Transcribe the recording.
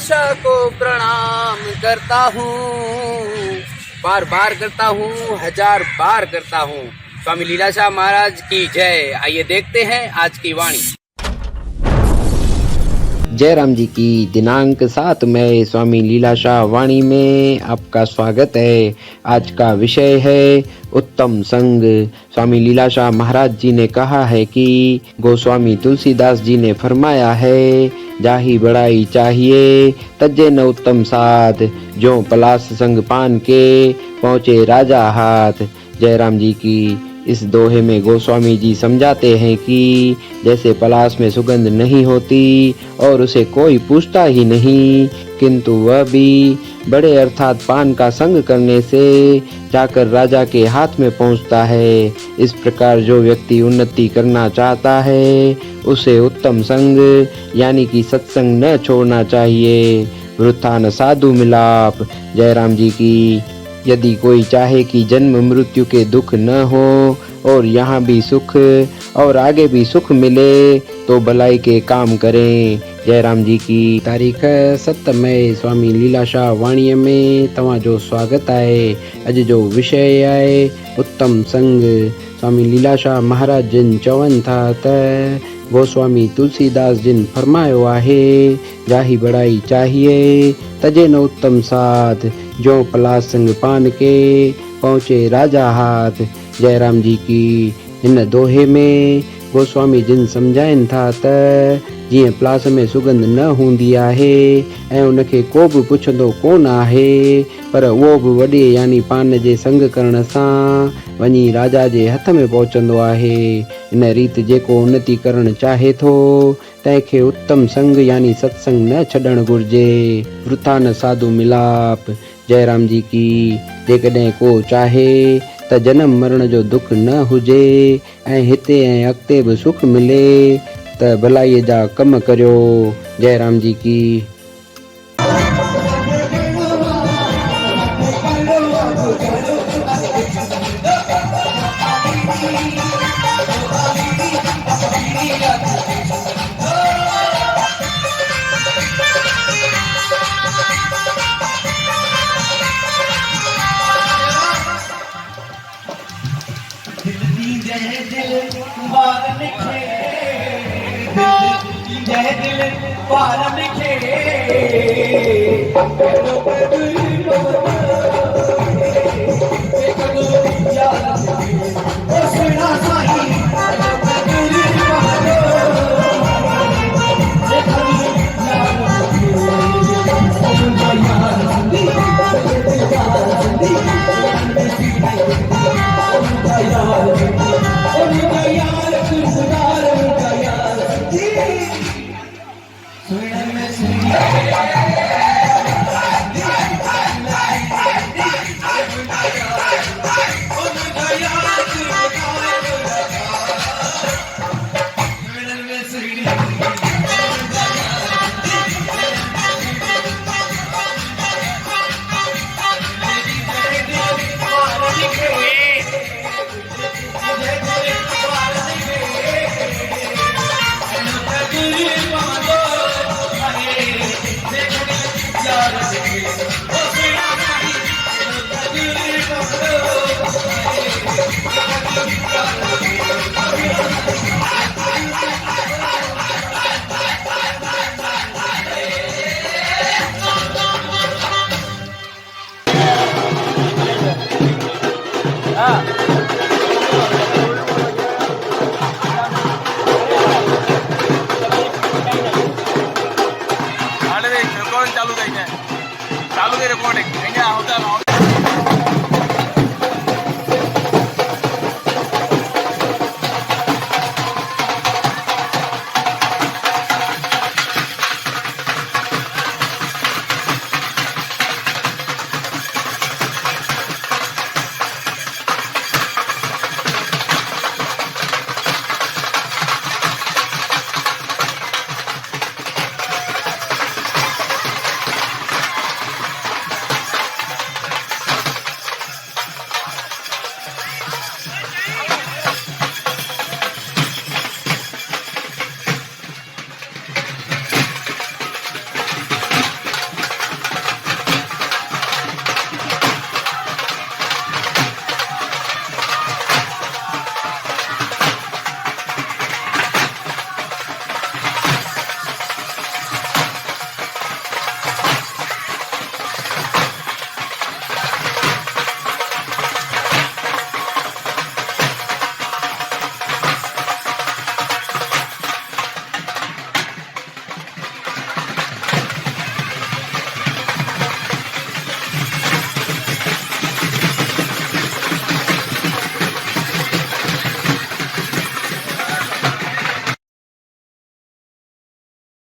लीलाशाह को प्रणाम करता हूँ, बार बार करता हूँ, 1000 बार करता हूँ। स्वामी लीलाशाह महाराज की जय। आइए देखते हैं आज की वाणी। जयराम जी की दिनांक 7 मई स्वामी लीलाशाह वाणी में आपका स्वागत है। आज का विषय है उत्तम संग। स्वामी लीलाशाह महाराज जी ने कहा है कि गोस्वामी तुलसीदास जी ने फरमाया है, जाही बड़ाई चाहिए तजे न उत्तम साध, जो पलास संग पान के पहुँचे राजा हाथ। जयराम जी की इस दोहे में गोस्वामी जी समझाते हैं कि जैसे पलाश में सुगंध नहीं होती और उसे कोई पूछता ही नहीं, किंतु वह भी बड़े अर्थात पान का संग करने से जाकर राजा के हाथ में पहुंचता है। इस प्रकार जो व्यक्ति उन्नति करना चाहता है उसे उत्तम संग यानी कि सत्संग न छोड़ना चाहिए। वृथा न साधु मिलाप। जयराम जी की यदि कोई चाहे कि जन्म मृत्यु के दुख न हो और यहाँ भी सुख और आगे भी सुख मिले तो भलाई के काम करें। जयराम जी की तारीख 7 मई स्वामी लीलाशाह वाणी में तव्हांजो स्वागत है। अॼु जो विषय आहे उत्तम संग। स्वामी लीलाशाह महाराज जिन चवनि था त गोस्वामी तुलसीदास जिन फरमायो आहे, जाही बड़ाई चाहिए तजे न उत्तम साध, जो पलास संग पान के पहुँचे राजा हाथ। जयराम जी की हिन दोहे में गोस्वामी जिन समझाइनि था त जीअं पलास में सुगंध न हूंदी आहे ऐं उनखे को बि पुछंदो कोन आहे, पर उहो बि वॾे यानी पान जे संग करण सां वञी राजा जे हथ में पहुचंदो आहे। इन रीति जेको उन्नति करणु चाहे थो तंहिंखे उत्तम संग यानी सत्संग न छॾणु घुर्जे। वृथा न साधु मिलाप। जयराम जी की जेकॾहिं को चाहे त जनम मरण जो दुख न हुजे ऐं हिते ऐं अॻिते बि सुख मिले त भलाईअ जा कम करियो। जयराम जी की। चालू रिकॉर्डिंग